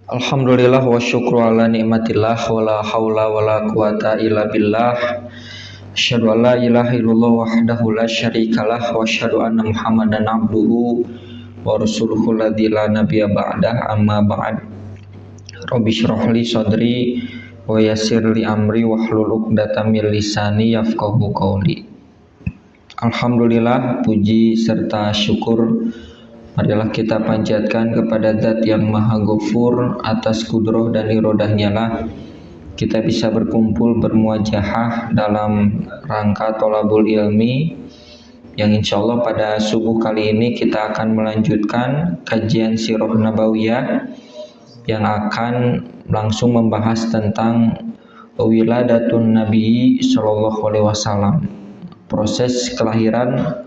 Alhamdulillah wa syukru ala nikmatillah wa la hawla wa la quwata illa billah. Asyhadu an la ilaha illallah wahdahu la syarikalah wa asyhadu anna Muhammadan abduhu wa rasuluhu ladzi la nabiyya ba'dah, amma ba'd. Rabbi shrah li sadri wa yassir li amri wahlul 'uqdatam min lisani yafqahu qawli. Alhamdulillah, puji serta syukur marilah kita panjatkan kepada Zat yang Maha Ghafur. Atas kudroh dan irodahnya lah kita bisa berkumpul bermuajahah dalam rangka tolabul ilmi, yang insya Allah pada subuh kali ini kita akan melanjutkan kajian Sirah Nabawiyah yang akan langsung membahas tentang wiladatun Nabi Sallallahu Alaihi Wasallam, proses kelahiran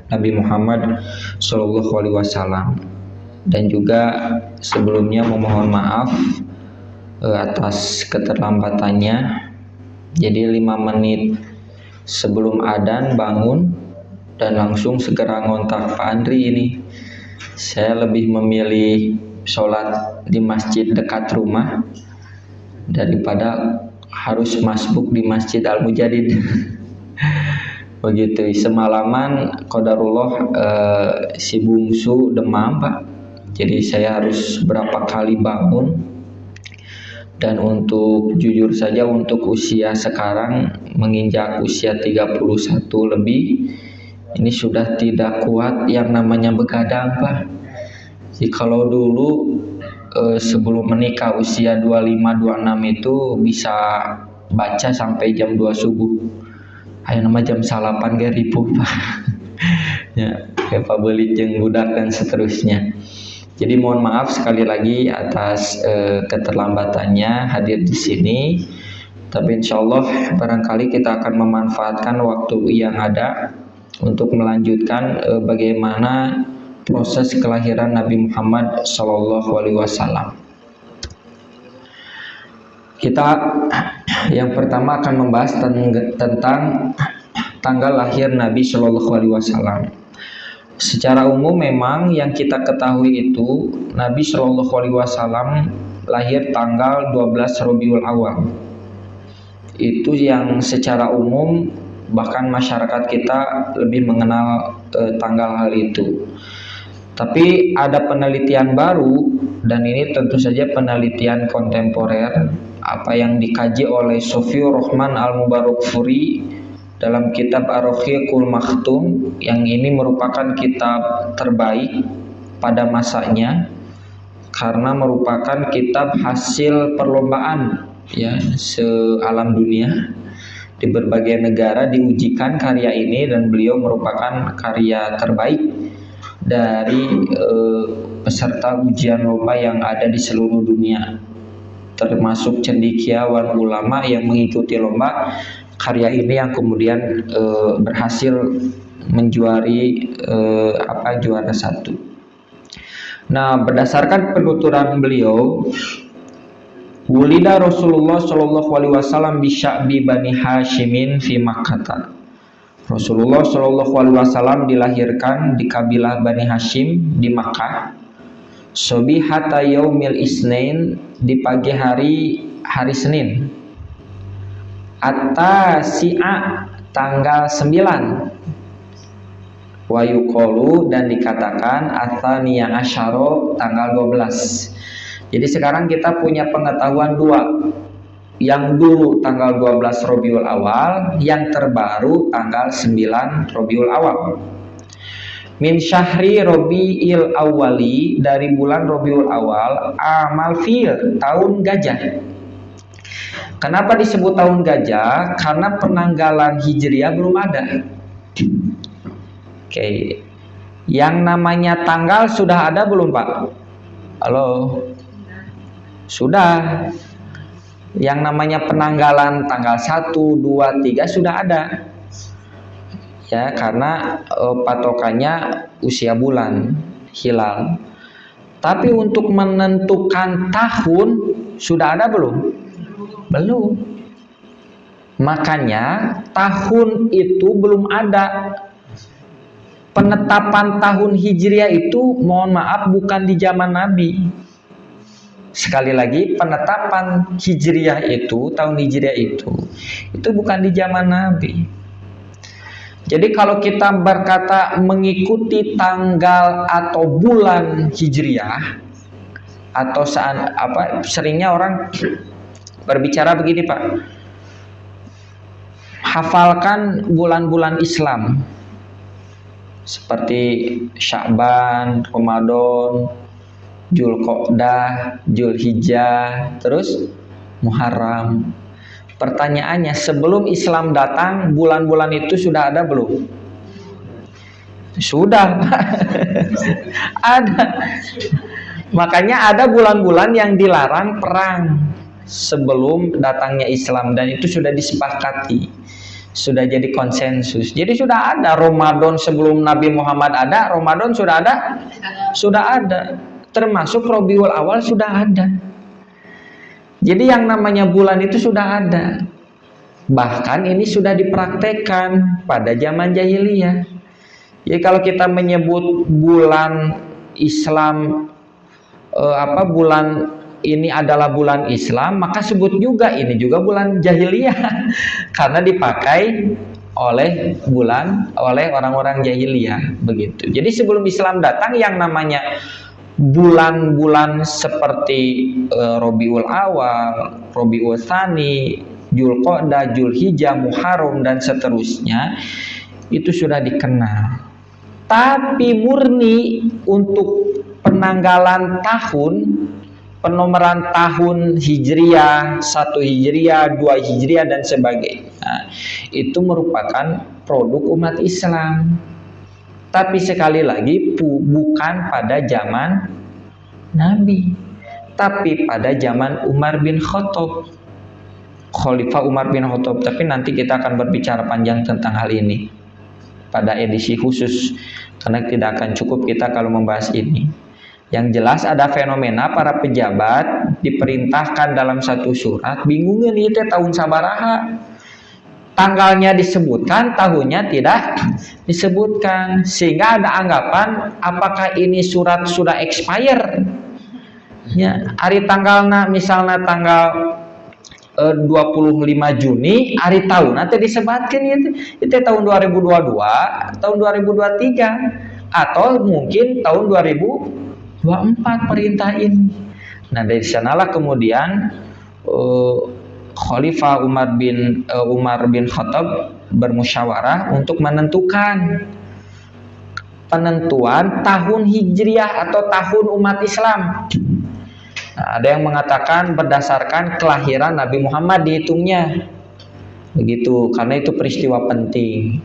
Nabi Muhammad Sallallahu Alaihi Wasallam. Dan juga sebelumnya memohon maaf atas keterlambatannya. Jadi 5 menit sebelum adzan bangun dan langsung segera ngontak Pak Andri ini. Saya lebih memilih sholat di masjid dekat rumah daripada harus masbuk di Masjid Al-Mujadid. Begitu, semalaman qadarullah si bungsu demam Pak, jadi saya harus berapa kali bangun. Dan untuk jujur saja, untuk usia sekarang menginjak usia 31 lebih, ini sudah tidak kuat yang namanya begadang Pak. Jadi kalau dulu sebelum menikah usia 25-26 itu bisa baca sampai jam 2 subuh. Ayo nama jam salapan gak ribu Pak. Ya, kayak pabelit jeung budak dan seterusnya. Jadi mohon maaf sekali lagi atas keterlambatannya hadir di sini. Tapi insya Allah barangkali kita akan memanfaatkan waktu yang ada untuk melanjutkan bagaimana proses kelahiran Nabi Muhammad Sallallahu Alaihi Wasallam. Kita yang pertama akan membahas tentang tanggal lahir Nabi Shallallahu Alaihi Wasallam. Secara umum memang yang kita ketahui itu Nabi Shallallahu Alaihi Wasallam lahir tanggal 12 Rabiul Awal. Itu yang secara umum, bahkan masyarakat kita lebih mengenal tanggal hal itu. Tapi ada penelitian baru, dan ini tentu saja penelitian kontemporer, apa yang dikaji oleh Sofiur Rahman Al-Mubarakfuri dalam kitab Ar-Rahiqul Makhtum, yang ini merupakan kitab terbaik pada masanya karena merupakan kitab hasil perlombaan ya se-alam dunia. Di berbagai negara diujikan karya ini dan beliau merupakan karya terbaik dari peserta ujian lomba yang ada di seluruh dunia, termasuk cendekiawan ulama yang mengikuti lomba. Karya ini yang kemudian berhasil menjuari juara 1. Nah, berdasarkan penuturan beliau, wulida Rasulullah Shallallahu Alaihi Wasallam bi Sya'bi Bani Hashimin fi Makkah. Rasulullah Shallallahu Alaihi Wasallam dilahirkan di kabilah Bani Hashim di Makkah. Sobihata yaumil isnain, di pagi hari Senin. At-tasi'a, tanggal 9. Wa yuqalu, dan dikatakan at-tsaniyah asyara, tanggal 12. Jadi sekarang kita punya pengetahuan dua. Yang dulu tanggal 12 Rabiul Awal, yang terbaru tanggal 9 Rabiul Awal. Min syahri Rabiul Awali, dari bulan Rabiul Awal, amal fil, tahun gajah. Kenapa disebut tahun gajah? Karena penanggalan Hijriah belum ada. Oke. Yang namanya tanggal sudah ada belum Pak? Halo? Sudah. Yang namanya penanggalan tanggal 1, 2, 3 sudah ada. Ya, karena patokannya usia bulan, hilal. Tapi untuk menentukan tahun sudah ada belum? Belum. Makanya tahun itu belum ada. Penetapan tahun Hijriah itu mohon maaf bukan di zaman Nabi. sekali lagi penetapan Hijriah itu, tahun Hijriah itu bukan di zaman Nabi. Jadi kalau kita berkata mengikuti tanggal atau bulan Hijriah, atau seringnya orang berbicara begini, Pak, hafalkan bulan-bulan Islam seperti Sya'ban, Ramadan, Dzulqa'dah, Dzulhijjah, terus Muharram. Pertanyaannya, sebelum Islam datang, bulan-bulan itu sudah ada belum? Sudah, Pak. Ada. Makanya ada bulan-bulan yang dilarang perang sebelum datangnya Islam, dan itu sudah disepakati, sudah jadi konsensus. Jadi sudah ada Ramadan sebelum Nabi Muhammad ada, Ramadan sudah ada, termasuk Rabiul Awal sudah ada. Jadi yang namanya bulan itu sudah ada. Bahkan ini sudah dipraktekkan pada zaman jahiliyah. Jadi kalau kita menyebut bulan Islam, bulan ini adalah bulan Islam, maka sebut juga ini juga bulan jahiliyah karena dipakai oleh orang-orang jahiliyah begitu. Jadi sebelum Islam datang, yang namanya bulan-bulan seperti Rabiul Awal, Rabiul Tsani, Dzulqa'dah, Dzulhijjah, Muharram dan seterusnya itu sudah dikenal. Tapi murni untuk penanggalan tahun, penomoran tahun Hijriah, 1 Hijriah, 2 Hijriah dan sebagainya, itu merupakan produk umat Islam. Tapi sekali lagi bukan pada zaman Nabi, tapi pada zaman Umar bin Khattab, Khalifah Umar bin Khattab. Tapi nanti kita akan berbicara panjang tentang hal ini pada edisi khusus, karena tidak akan cukup kita kalau membahas ini. Yang jelas ada fenomena para pejabat diperintahkan dalam satu surat, bingungnya nih tahun sabaraha, tanggalnya disebutkan, tahunnya tidak disebutkan, sehingga ada anggapan apakah ini surat sudah expire ya, hari tanggalnya misalnya tanggal 25 Juni, hari tahun nanti disebutkan itu tahun 2022, tahun 2023, atau mungkin tahun 2024 perintah ini. Nah, dari sanalah kemudian Khalifah Umar bin Khattab bermusyawarah untuk menentukan penentuan tahun Hijriah atau tahun umat Islam. Nah, ada yang mengatakan berdasarkan kelahiran Nabi Muhammad dihitungnya begitu, karena itu peristiwa penting.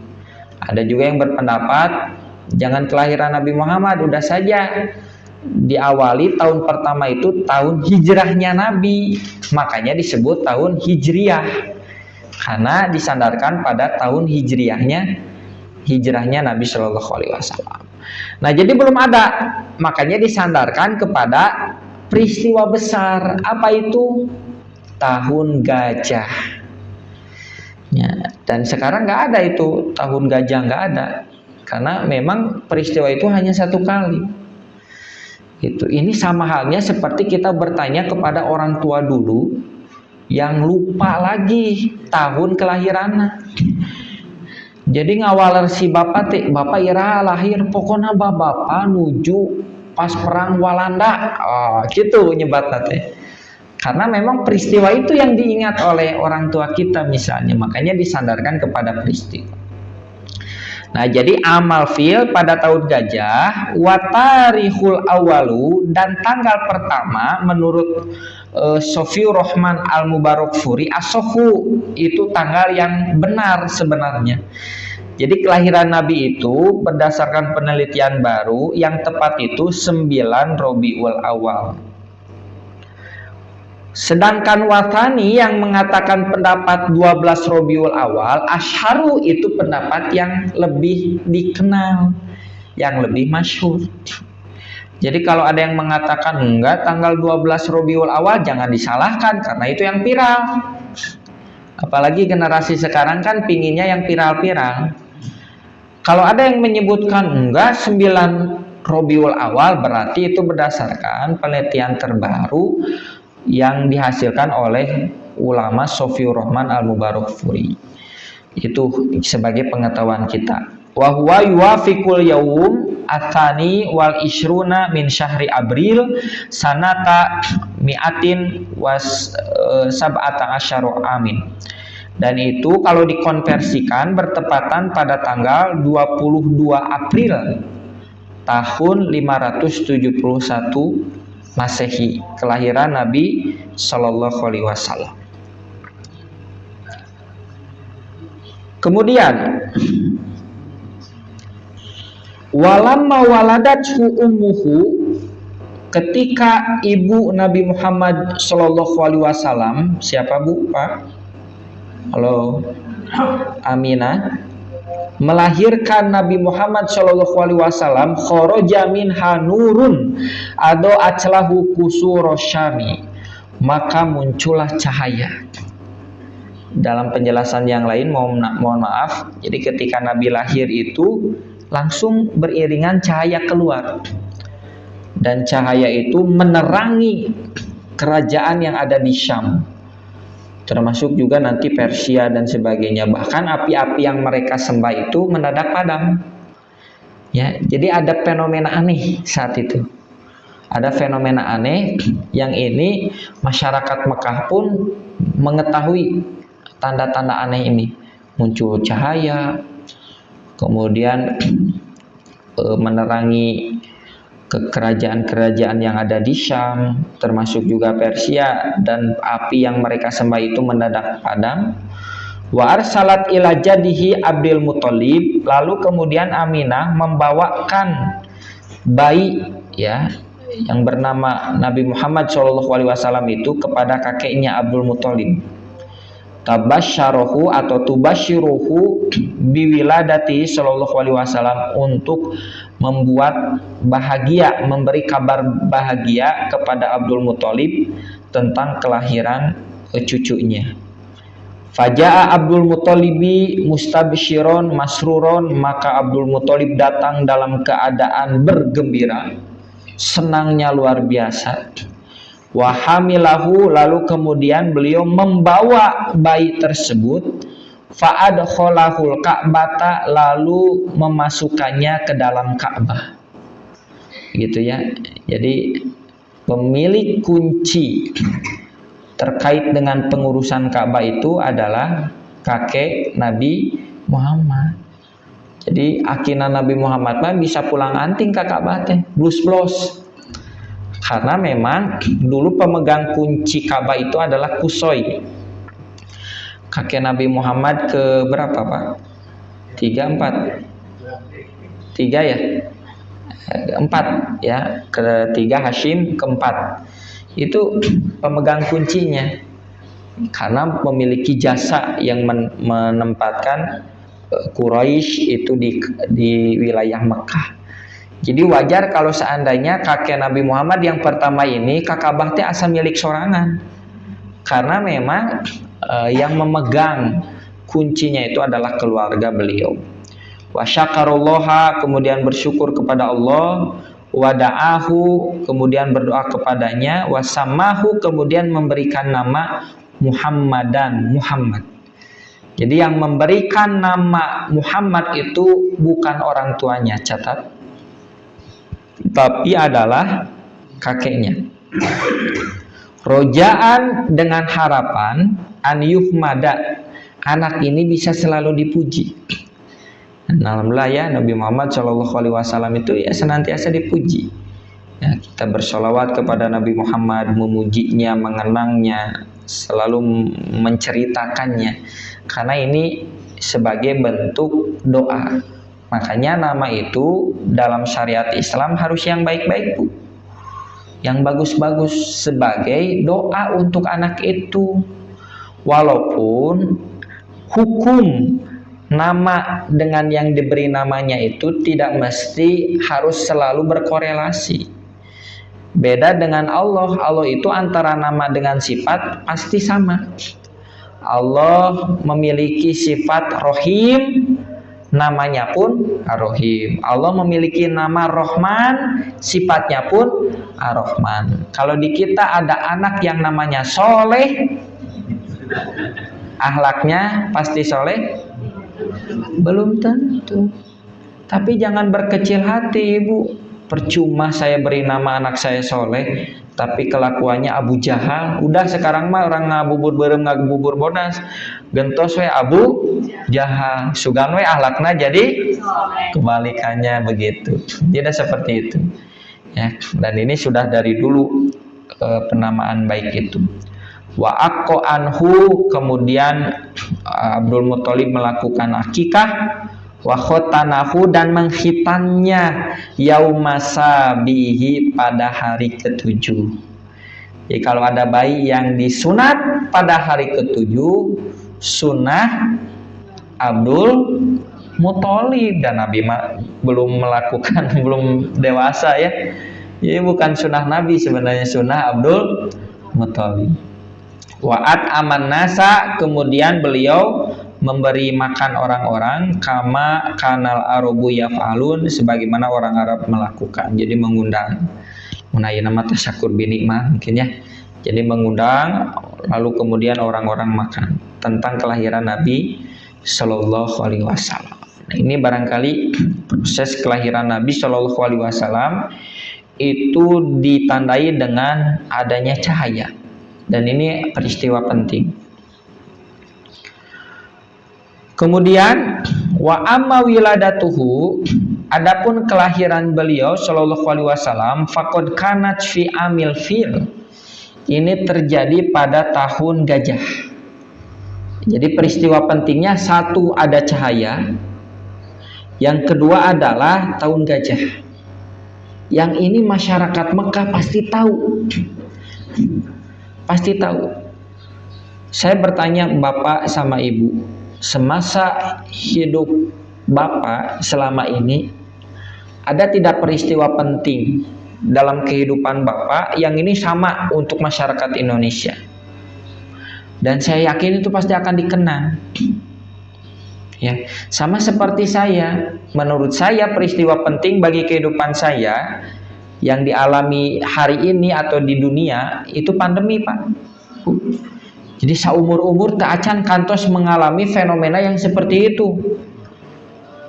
Ada juga yang berpendapat jangan kelahiran Nabi Muhammad, udah saja diawali tahun pertama itu tahun hijrahnya Nabi, makanya disebut tahun Hijriah karena disandarkan pada tahun hijrahnya Nabi Shallallahu Alaihi Wasallam. Nah, jadi belum ada, makanya disandarkan kepada peristiwa besar. Apa itu? Tahun gajah ya, dan sekarang nggak ada itu tahun gajah, nggak ada, karena memang peristiwa itu hanya satu kali. Ini sama halnya seperti kita bertanya kepada orang tua dulu yang lupa lagi tahun kelahiran. Jadi ngawaler si bapak ira lahir pokoknya bapak nuju pas perang Walanda, gitu nyebat teh. Karena memang peristiwa itu yang diingat oleh orang tua kita misalnya, makanya disandarkan kepada peristiwa. Nah, jadi amal fil pada tahun gajah, watarihul awalu, dan tanggal pertama menurut Sofiur Rahman Al-Mubarakfuri asohu, itu tanggal yang benar sebenarnya. Jadi kelahiran Nabi itu berdasarkan penelitian baru yang tepat itu 9 Rabiul Awal. Sedangkan Wathani yang mengatakan pendapat 12 Rabiul Awal, Asyharu itu pendapat yang lebih dikenal, yang lebih masyhur. Jadi kalau ada yang mengatakan enggak tanggal 12 Rabiul Awal, jangan disalahkan karena itu yang viral. Apalagi generasi sekarang kan pinginnya yang viral-viral. Kalau ada yang menyebutkan enggak 9 Rabiul Awal berarti itu berdasarkan penelitian terbaru yang dihasilkan oleh ulama Sofiur Rahman Al-Mubarakfuri. Itu sebagai pengetahuan kita. Wa huwa yuwafiqul yaum atsani wal ishruna min syahri Abril sanata mi'atin was sab'ata asyara amin. Dan itu kalau dikonversikan bertepatan pada tanggal 22 April tahun 571 Masehi, kelahiran Nabi Shallallahu Alaihi Wasallam. Kemudian, walamma waladathu ummuhu, ketika ibu Nabi Muhammad Shallallahu Alaihi Wasallam, siapa bu pak? Halo, Aminah, melahirkan Nabi Muhammad Shallallahu Alaihi Wasallam, khoroja minha nurun ado aclahu kusuro syami, maka muncullah cahaya. Dalam penjelasan yang lain, mohon maaf, jadi ketika Nabi lahir itu langsung beriringan cahaya keluar, dan cahaya itu menerangi kerajaan yang ada di Syam, termasuk juga nanti Persia dan sebagainya. Bahkan api-api yang mereka sembah itu mendadak padam. Ya, jadi ada fenomena aneh saat itu. Ada fenomena aneh yang ini masyarakat Mekah pun mengetahui tanda-tanda aneh ini. Muncul cahaya, kemudian menerangi kerajaan-kerajaan yang ada di Syam, termasuk juga Persia, dan api yang mereka sembah itu mendadak padam. Wa arsalat ila jadihi Abdul Muthalib, lalu kemudian Aminah membawakan bayi ya yang bernama Nabi Muhammad SAW itu kepada kakeknya Abdul Muthalib. Tabasyarahu atau tubasyiruhu biwiladati sallallahu alaihi wasallam, untuk membuat bahagia, memberi kabar bahagia kepada Abdul Muthalib tentang kelahiran cucunya. Faja'a Abdul Muthalibi mustabsyiron masruron, maka Abdul Muthalib datang dalam keadaan bergembira, senangnya luar biasa. Wahamilahu, lalu kemudian beliau membawa bayi tersebut, fa'adkholahul ka'bata, lalu memasukkannya ke dalam Ka'bah, gitu ya. Jadi pemilik kunci terkait dengan pengurusan Ka'bah itu adalah kakek Nabi Muhammad. Jadi akhirnya Nabi Muhammad mah bisa pulang anting ke Ka'bah teh blos-blos. Karena memang dulu pemegang kunci Ka'bah itu adalah Kusoi, kakek Nabi Muhammad ke berapa pak? 3 ya? 4 ya, ketiga Hashim, keempat itu pemegang kuncinya, karena memiliki jasa yang menempatkan Quraisy itu di wilayah Mekah. Jadi wajar kalau seandainya kakek Nabi Muhammad yang pertama ini ke Ka'bah teh asa milik sorangan, karena memang yang memegang kuncinya itu adalah keluarga beliau. Wa syakarullaha, kemudian bersyukur kepada Allah, wa da'ahu, kemudian berdoa kepadanya, wa samahu, kemudian memberikan nama Muhammadan, Muhammad. Jadi yang memberikan nama Muhammad itu bukan orang tuanya, catat, tapi adalah kakeknya. Rojaan, dengan harapan an yuhmada, anak ini bisa selalu dipuji. Alhamdulillah ya, Nabi Muhammad SAW itu ya senantiasa dipuji. Ya, kita bersolawat kepada Nabi Muhammad, memujinya, mengenangnya, selalu menceritakannya, karena ini sebagai bentuk doa. Makanya nama itu dalam syariat Islam harus yang baik-baik bu, yang bagus-bagus, sebagai doa untuk anak itu. Walaupun hukum nama dengan yang diberi namanya itu tidak mesti harus selalu berkorelasi. Beda dengan Allah, Allah itu antara nama dengan sifat pasti sama. Allah memiliki sifat Rohim, namanya pun Ar-Rahim. Allah memiliki nama Rahman, sifatnya pun Ar-Rahman. Kalau di kita ada anak yang namanya Soleh, akhlaknya pasti soleh? Belum tentu. Tapi jangan berkecil hati, Ibu. Percuma saya beri nama anak saya Soleh, tapi kelakuannya Abu Jahal. Udah sekarang mah orang ngabubur berem ngabubur bodas. Gentos we Abu Jahal. Sugan we ahlakna jadi kebalikannya begitu. Tidak seperti itu. Ya, dan ini sudah dari dulu penamaan baik itu. Wa aqqa anhu, kemudian Abdul Muthalib melakukan akikah, wa khotanahu, dan menghitannya yaumasabihi, pada hari ketujuh. Jadi kalau ada bayi yang disunat pada hari ketujuh, sunnah Abdul Muthalib, dan Nabi belum melakukan, belum dewasa ya. Jadi bukan sunnah Nabi, sebenarnya sunnah Abdul Muthalib. Wa'at aman nasa, kemudian beliau memberi makan orang-orang kama kanal arabu yaf'alun, sebagaimana orang Arab melakukan. Jadi mengundang, mengenai nama tasyakur binikmah mungkin ya. Jadi mengundang, lalu kemudian orang-orang makan. Tentang kelahiran Nabi Shallallahu Alaihi Wasallam. Nah, ini barangkali proses kelahiran Nabi Shallallahu Alaihi Wasallam itu ditandai dengan adanya cahaya. Dan ini peristiwa penting. Kemudian wa amma wiladatuhu, adapun kelahiran beliau sallallahu alaihi wasallam, faqad kanat fi amil fil. Ini terjadi pada tahun gajah. Jadi peristiwa pentingnya, satu ada cahaya, yang kedua adalah tahun gajah. Yang ini masyarakat Mekah pasti tahu. Pasti tahu. Saya bertanya Bapak sama Ibu, semasa hidup Bapak selama ini, ada tidak peristiwa penting dalam kehidupan Bapak yang ini sama untuk masyarakat Indonesia? Dan saya yakin itu pasti akan dikenang. Ya, sama seperti saya. Menurut saya peristiwa penting bagi kehidupan saya yang dialami hari ini atau di dunia itu pandemi, Pak. Jadi seumur-umur tak acan kantos mengalami fenomena yang seperti itu.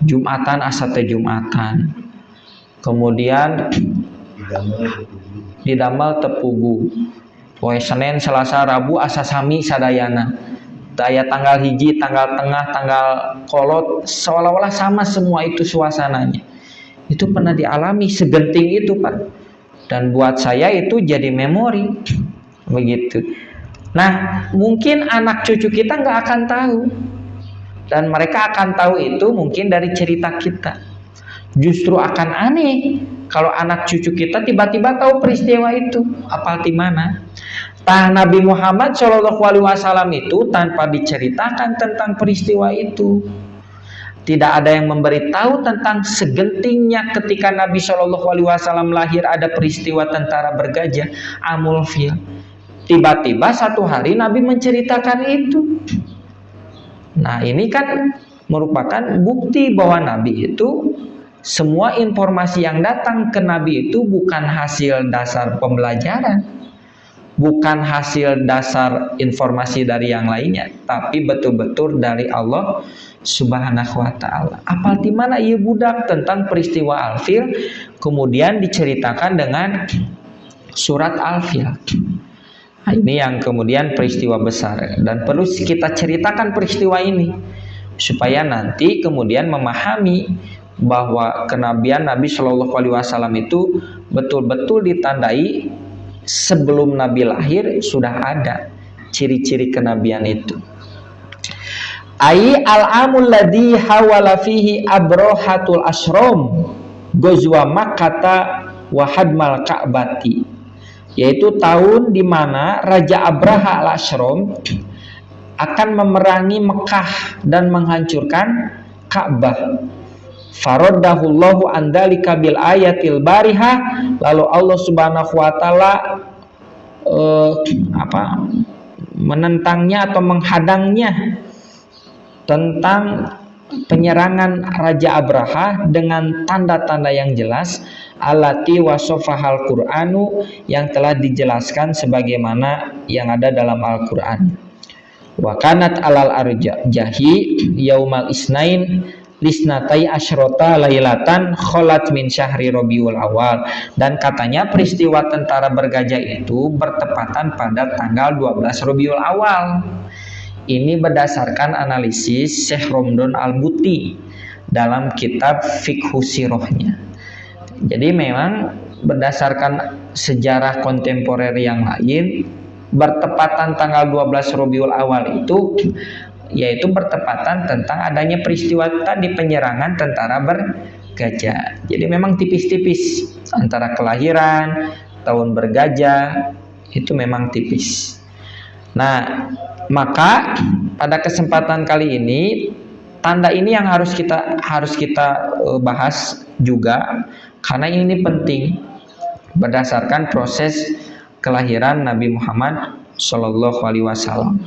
Jumatan asate Jumatan. Kemudian didamel tepugu. Poe Senin, Selasa, Rabu asa sami sadayana. Daya tanggal hiji, tanggal tengah, tanggal kolot, seolah-olah sama semua itu suasananya. Itu pernah dialami segenting itu, Pak. Dan buat saya itu jadi memori. Begitu. Nah, mungkin anak cucu kita nggak akan tahu. Dan mereka akan tahu itu mungkin dari cerita kita. Justru akan aneh kalau anak cucu kita tiba-tiba tahu peristiwa itu. Apal di mana? Nabi Muhammad SAW itu tanpa diceritakan tentang peristiwa itu. Tidak ada yang memberitahu tentang segentingnya ketika Nabi SAW lahir ada peristiwa tentara bergajah, Amul Fil. Tiba-tiba satu hari Nabi menceritakan itu. Nah, ini kan merupakan bukti bahwa Nabi itu, semua informasi yang datang ke Nabi itu bukan hasil dasar pembelajaran, bukan hasil dasar informasi dari yang lainnya, tapi betul-betul dari Allah Subhanahu wa ta'ala. Apal di mana ieu budak tentang peristiwa Al-Fil, kemudian diceritakan dengan surat Al-Fil. Nah, ini yang kemudian peristiwa besar, dan perlu kita ceritakan peristiwa ini supaya nanti kemudian memahami bahwa kenabian Nabi Shallallahu Alaihi Wasallam itu betul-betul ditandai sebelum Nabi lahir sudah ada ciri-ciri kenabian itu. Ai al-amul ladzi hawala fihi abrohatul asrom gozwa makkata wa hadmal ka'bati, yaitu tahun di mana Raja Abraha al-Ashrom akan memerangi Mekah dan menghancurkan Ka'bah. Faroddahullahu andalika bil ayatil barihah, lalu Allah Subhanahu wa taala menentangnya atau menghadangnya tentang penyerangan Raja Abraha dengan tanda-tanda yang jelas, allati wasofahal Qur'anu, yang telah dijelaskan sebagaimana yang ada dalam Al-Qur'an. Wa kanat alal arjahi yaumal isnain lisnatai asyrota lailatan kholat min syahri Rabiul Awal, dan katanya peristiwa tentara bergajah itu bertepatan pada tanggal 12 Rabiul Awal. Ini berdasarkan analisis Syekh Romdon Al-Buti dalam kitab Fiqhu Sirohnya. Jadi memang berdasarkan sejarah kontemporer yang lain, bertepatan tanggal 12 Rabiul Awal itu yaitu bertepatan tentang adanya peristiwa tadi, penyerangan tentara bergajah. Jadi memang tipis-tipis antara kelahiran, tahun bergajah, itu memang tipis. Nah, maka pada kesempatan kali ini tanda ini yang harus kita bahas juga, karena ini penting berdasarkan proses kelahiran Nabi Muhammad Shallallahu Alaihi Wasallam.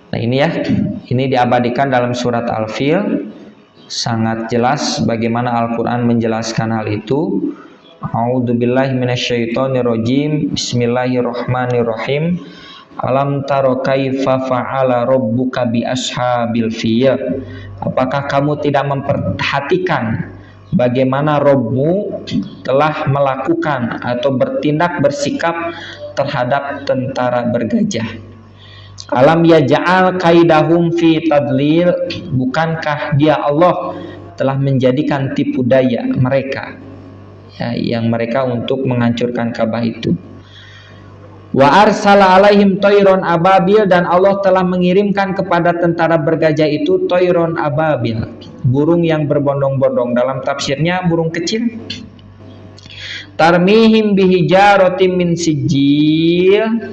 Nah ini diabadikan dalam surat Al-Fil, sangat jelas bagaimana Al-Quran menjelaskan hal itu. A'udzubillahi minasyaitonirrajim. Bismillahirrahmanirrahim. Alam taro kaifa fa'ala rabbuka bi ashabil fil. Apakah kamu tidak memperhatikan bagaimana Rabbmu telah melakukan atau bertindak bersikap terhadap tentara bergajah? Alam yaj'al kaidahum fi tadlil. Bukankah dia Allah telah menjadikan tipu daya mereka, ya, yang mereka untuk menghancurkan Ka'bah itu. Wa arsala alaihim toiron ababil, dan Allah telah mengirimkan kepada tentara bergajah itu toiron ababil, burung yang berbondong-bondong. Dalam tafsirnya burung kecil. Tarmihim bihijarotim min sijil,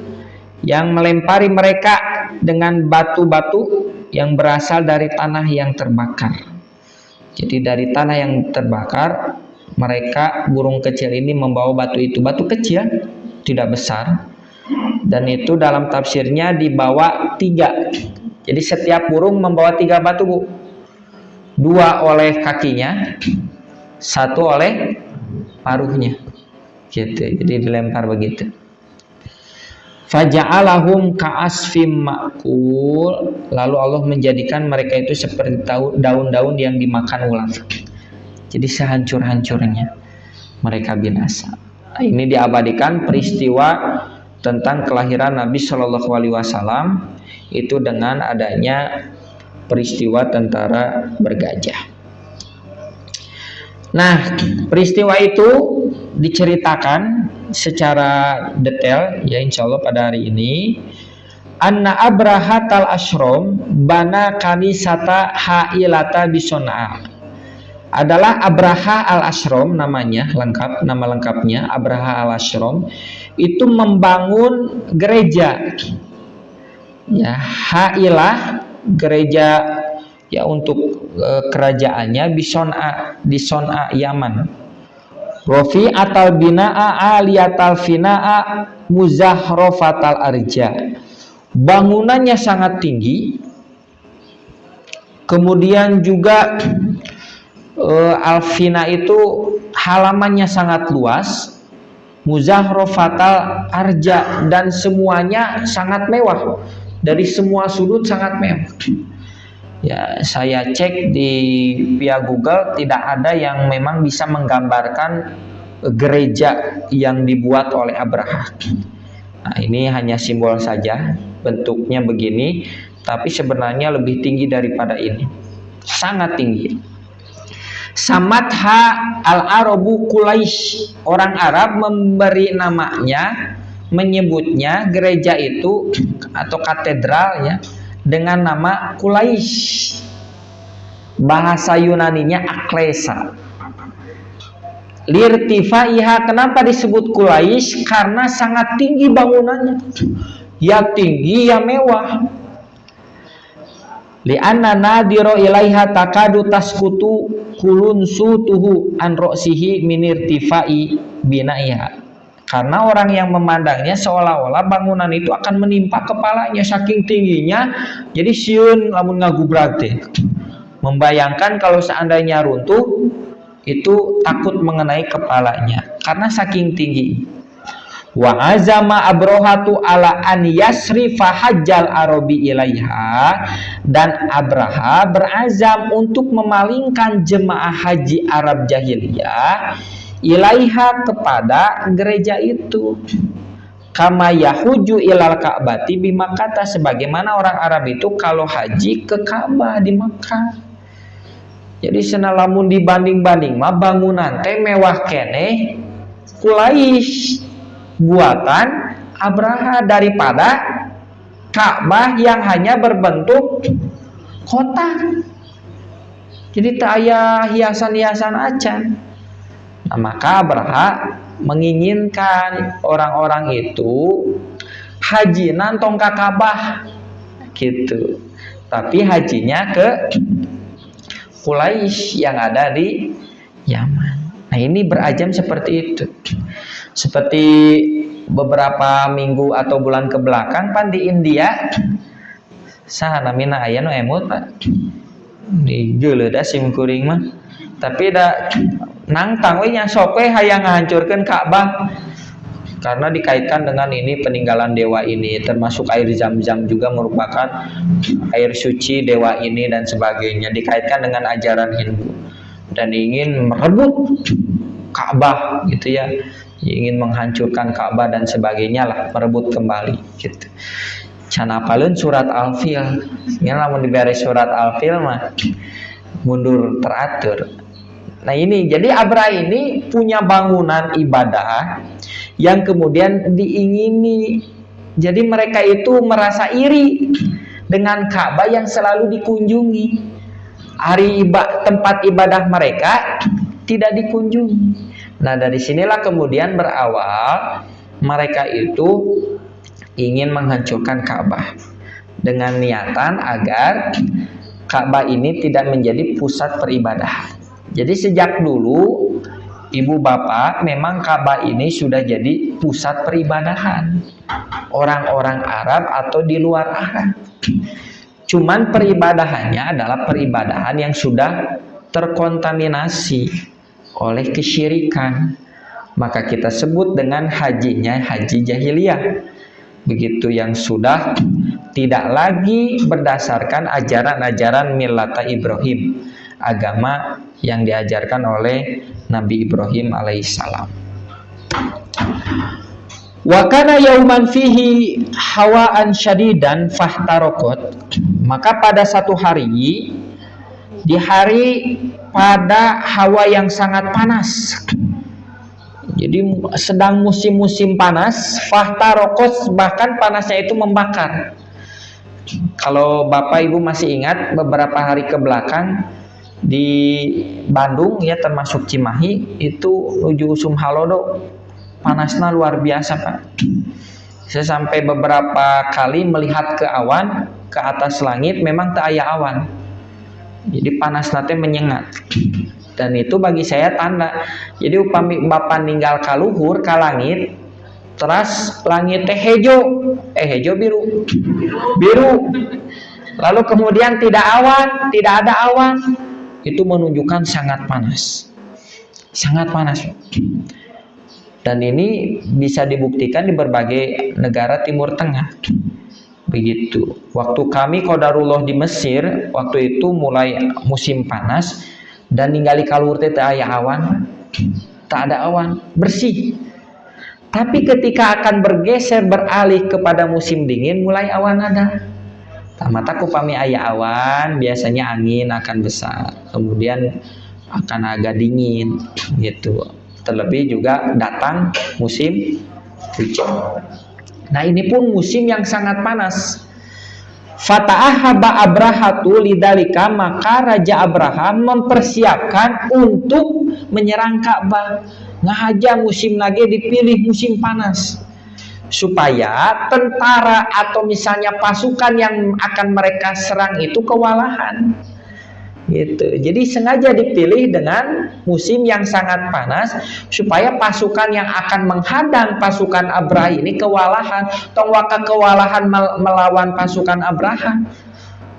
yang melempari mereka dengan batu-batu yang berasal dari tanah yang terbakar. Jadi dari tanah yang terbakar, mereka burung kecil ini membawa batu itu, batu kecil, tidak besar. Dan itu dalam tafsirnya dibawa 3. Jadi setiap burung membawa 3 batu, Bu. 2 oleh kakinya, 1 oleh paruhnya. Gitu. Jadi dilempar begitu. Faja'alahum ka'asfim ma'kul, lalu Allah menjadikan mereka itu seperti daun-daun yang dimakan ular. Jadi sehancur-hancurnya mereka binasa. Nah, ini diabadikan peristiwa tentang kelahiran Nabi Shallallahu Alaihi Wasallam itu dengan adanya peristiwa tentara bergajah. Nah, peristiwa itu diceritakan secara detail, ya, insya Allah pada hari ini. Anna Abraha tal Ashrom bana kanisata hailata bisona. Adalah Abraha al Ashrom namanya lengkap, nama lengkapnya Abraha al Ashrom, itu membangun gereja, ya, hailah gereja, ya, untuk kerajaannya di Son'a Yaman. Rofi atal bina'a aliyatal fina'a muzahrofatal arja. Bangunannya sangat tinggi. Kemudian juga alfina itu halamannya sangat luas. Muzahrofatal arja, dan semuanya sangat mewah. Dari semua sudut sangat mewah. Ya, saya cek di via Google, tidak ada yang memang bisa menggambarkan gereja yang dibuat oleh Abraha. Nah, ini hanya simbol saja, bentuknya begini, tapi sebenarnya lebih tinggi daripada ini, sangat tinggi. Samatha al-Arabu Quraisy, orang Arab memberi namanya, menyebutnya gereja itu atau katedral, ya, dengan nama Quraisy. Bahasa Yunaninya Aklesa. Lirtifaiha, kenapa disebut Quraisy? Karena sangat tinggi bangunannya. Ya tinggi, ya mewah. Li'anna nadiro ilaiha takadu taskutu kulun sutuhu an ro'sihi minirtifai binaiha. Karena orang yang memandangnya seolah-olah bangunan itu akan menimpa kepalanya saking tingginya. Jadi sieun lamun ngagubrak teh. Membayangkan kalau seandainya runtuh, itu takut mengenai kepalanya karena saking tinggi. Wa azama Abrahatu ala an yasrifa hajjal arabi ilaiha, dan Abraha berazam untuk memalingkan jemaah haji Arab jahiliyah ilaiha, kepada gereja itu. Kama yahuju ilal Ka'bati bi Makkah, sebagaimana orang Arab itu kalau haji ke Ka'bah di Makkah. Jadi senalamun dibanding-banding mah bangunan teh mewah keneh Quraisy buatan Abraha daripada Ka'bah yang hanya berbentuk kotak. Jadi tak aya hiasan-hiasan acan. Nah, maka Abraha menginginkan orang-orang itu haji nantong ke Ka'bah gitu. Tapi hajinya ke Quraisy yang ada di Yaman. Nah, ini berazam seperti itu. Seperti beberapa minggu atau bulan ke belakang pan di India saha namina aya nu emut Pak. Di geuleuh sim kuring mah. Tapi da nangtang we nya sok we hayang ngahancurkeun Ka'bah. Karena dikaitkan dengan ini peninggalan dewa ini, termasuk air Zam-Zam juga merupakan air suci dewa ini dan sebagainya, dikaitkan dengan ajaran Hindu dan ingin merebut Ka'bah gitu ya, ingin menghancurkan Ka'bah dan sebagainya lah, merebut kembali gitu. Can apaleun surat Al-Fil, ya lamun dibere surat Al-Fil mah mundur teratur. Nah ini, jadi Abraha ini punya bangunan ibadah yang kemudian diingini. Jadi mereka itu merasa iri dengan Ka'bah yang selalu dikunjungi. Tempat ibadah mereka tidak dikunjungi. Nah dari sinilah kemudian berawal mereka itu ingin menghancurkan Ka'bah dengan niatan agar Ka'bah ini tidak menjadi pusat peribadahan. Jadi sejak dulu ibu bapak memang Ka'bah ini sudah jadi pusat peribadahan orang-orang Arab atau di luar Arab. Cuman peribadahannya adalah peribadahan yang sudah terkontaminasi oleh kesyirikan. Maka kita sebut dengan hajinya haji jahiliyah. Begitu, yang sudah tidak lagi berdasarkan ajaran-ajaran millata Ibrahim, agama yang diajarkan oleh Nabi Ibrahim alaihissalam. Wa kana yauman fihi hawaan syadidan fahtarokot, maka pada satu hari, di hari pada hawa yang sangat panas, jadi sedang musim-musim panas, fahtarokot, bahkan panasnya itu membakar. Kalau Bapak Ibu masih ingat beberapa hari ke belakang di Bandung ya, termasuk Cimahi itu menuju Usum Halodo, panasnya luar biasa Pak. Saya sampai beberapa kali melihat ke awan, ke atas langit memang tak aya awan. Jadi panas nanti menyengat. Dan itu bagi saya tanda. Jadi upami Bapak ninggal ka luhur ka langit, terus langit teh hejo biru. Lalu kemudian tidak ada awan. Itu menunjukkan sangat panas. Sangat panas. Dan ini bisa dibuktikan di berbagai negara Timur Tengah. Begitu. Waktu kami qadarullah di Mesir, waktu itu mulai musim panas dan ningali kaluhur teh aya awan. Tak ada awan, bersih. Tapi ketika akan bergeser beralih kepada musim dingin, mulai awan ada. Tamata kupami aya awan, biasanya angin akan besar, kemudian akan agak dingin gitu. Terlebih juga datang musim hujan. Nah ini pun musim yang sangat panas. Fata'ahaba Abrahatu lidalika, maka Raja Abraham mempersiapkan untuk menyerang Ka'bah. Nah aja musim lagi dipilih musim panas, supaya tentara atau misalnya pasukan yang akan mereka serang itu kewalahan gitu. Jadi sengaja dipilih dengan musim yang sangat panas supaya pasukan yang akan menghadang pasukan Abraha ini kewalahan. Tong waka kewalahan melawan pasukan Abraha,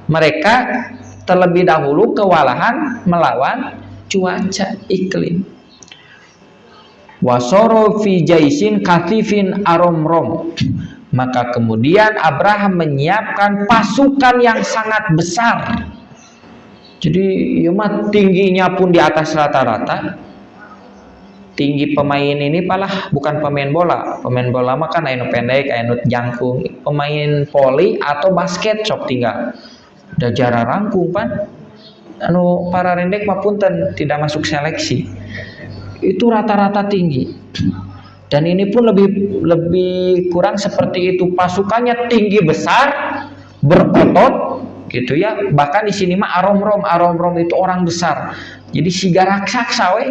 mereka terlebih dahulu kewalahan melawan cuaca iklim. Wasoro fi jaisin kathifin aromrom. Maka kemudian Abraham menyiapkan pasukan yang sangat besar. Jadi yuma tingginya pun di atas rata-rata. Tinggi pemain ini palah bukan pemain bola. Pemain bola mah kan anu pendek, anu jangkung. Pemain voli atau basket sok tinggal. Udah jarak rangkung pan. Anu para rendek mah punten tidak masuk seleksi. Itu rata-rata tinggi. Dan ini pun lebih kurang seperti itu, pasukannya tinggi besar, berotot gitu ya. Bahkan di sini mah aromrom itu orang besar. Jadi siga raksasa we.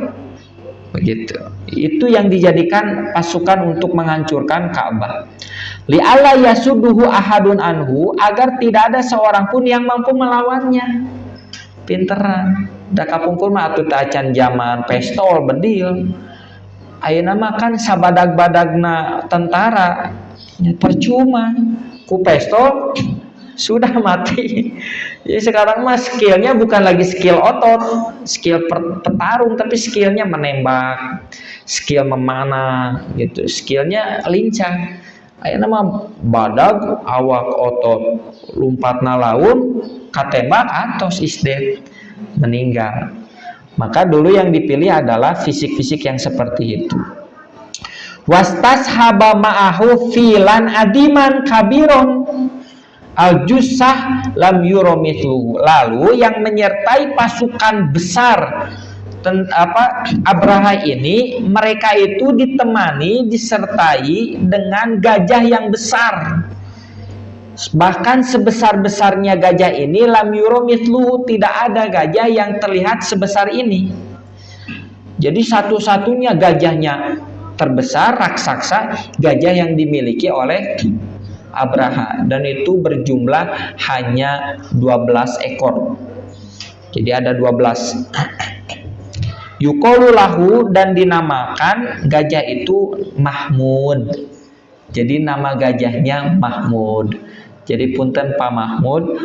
Begitu. Itu yang dijadikan pasukan untuk menghancurkan Ka'bah. Li'alla yasuduhu ahadun anhu, agar tidak ada seorang pun yang mampu melawannya. Pinteran. Da kapungkur mah atuh acan zaman pistol bedil. Ayeuna mah kan sabadag-badagna tentara percuma ku pistol sudah mati. Jadi sekarang mah skillnya bukan lagi skill otot, skill petarung, tapi skillnya menembak, skill memanah gitu, skillnya lincah. Ayeuna mah badag awak otot, lompatna laun katembak atos isdet meninggal. Maka dulu yang dipilih adalah fisik-fisik yang seperti itu. Wastashaba ma'ahu filan adiman kabiron al-jussah lam yuromithlu. Lalu yang menyertai pasukan besar Abraha ini, mereka itu ditemani, disertai dengan gajah yang besar. Bahkan sebesar-besarnya gajah ini lam yuromithlu, tidak ada gajah yang terlihat sebesar ini. Jadi satu-satunya gajahnya terbesar raksasa gajah yang dimiliki oleh Abraha, dan itu berjumlah hanya 12 ekor. Jadi ada 12. Yuqalu lahu, dan dinamakan gajah itu Mahmud. Jadi nama gajahnya Mahmud. Jadi punten Pak Mahmud,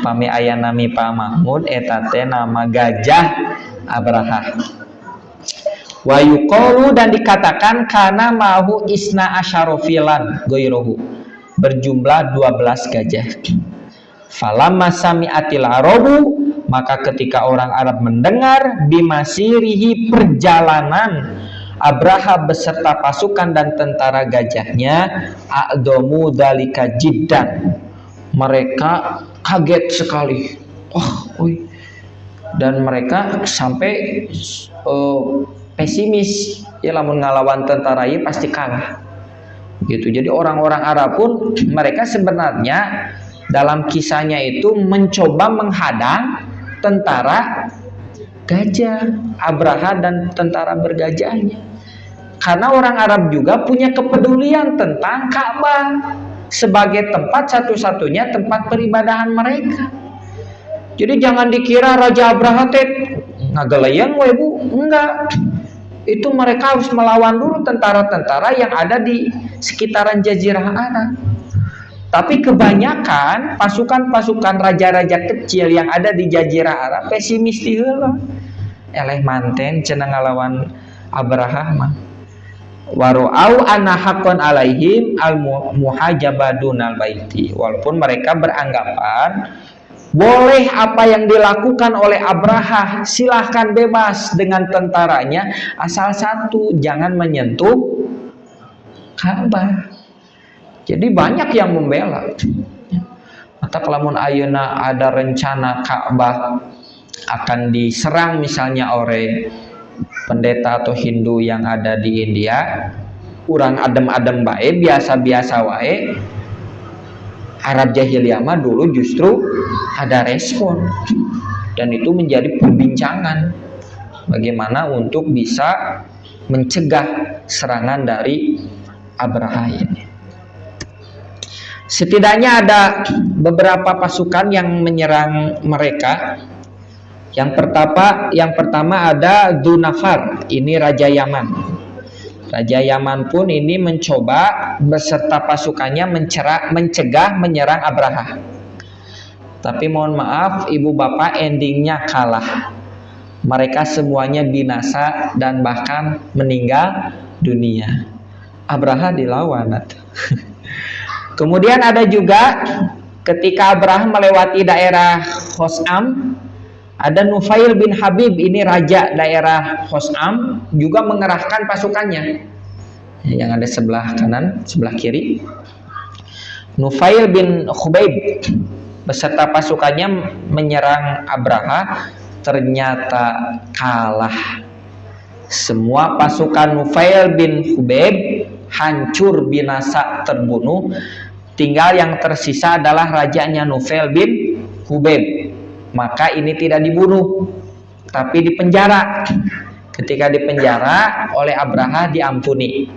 pami aya nami Pak Mahmud, eta teh nama gajah Abraha. Wa yuqalu, dan dikatakan kana mahu isna asyarofilan goirohu, berjumlah 12 gajah. Falamma sami'atil arabu, maka ketika orang Arab mendengar bimasirihi, perjalanan Abraha beserta pasukan dan tentara gajahnya, a'domu dalika jiddan, mereka kaget sekali. Dan mereka sampai pesimis, ya lamun ngalawan tentara ini pasti kalah. Gitu. Jadi orang-orang Arab pun mereka sebenarnya dalam kisahnya itu mencoba menghadang tentara gajah Abraha dan tentara bergajahnya. Karena orang Arab juga punya kepedulian tentang Ka'bah sebagai tempat satu-satunya tempat peribadahan mereka. Jadi jangan dikira Raja Abraha teh ngagelayang we Bu, enggak. Itu mereka harus melawan dulu tentara-tentara yang ada di sekitaran Jazirah Arab. Tapi kebanyakan pasukan-pasukan raja-raja kecil yang ada di Jazirah Arab pesimis di heula. Eleh manten cenah ngalawan Abraha mah. Waru'au anna haqqan alaihim al-muhajabadunal baiti. Walaupun mereka beranggapan boleh apa yang dilakukan oleh Abraha, silahkan bebas dengan tentaranya, asal satu, jangan menyentuh Ka'bah. Jadi banyak yang membela. Maka kalamun ayeuna ada rencana Ka'bah akan diserang misalnya oleh pendeta atau Hindu yang ada di India, urang adem-adem bae, biasa-biasa wae. Arab jahiliyah mah dulu justru ada respon, dan itu menjadi perbincangan bagaimana untuk bisa mencegah serangan dari Abraha ini. Setidaknya ada beberapa pasukan yang menyerang mereka. Yang pertama ada Dzunafar, ini Raja Yaman. Raja Yaman pun ini mencoba beserta pasukannya mencegah menyerang Abraha. Tapi mohon maaf, ibu bapak, endingnya kalah. Mereka semuanya binasa dan bahkan meninggal dunia. Abraha dilawan. Kemudian ada juga ketika Abraha melewati daerah Khos'am, ada Nufail bin Habib, ini raja daerah Khos'am, juga mengerahkan pasukannya yang ada sebelah kanan, sebelah kiri. Nufail bin Khubayb beserta pasukannya menyerang Abraha, ternyata kalah. Semua pasukan Nufail bin Khubayb hancur, binasa, terbunuh. Tinggal yang tersisa adalah rajanya Nufail bin Khubayb. Maka ini tidak dibunuh, tapi dipenjara. Ketika dipenjara oleh Abraha diampuni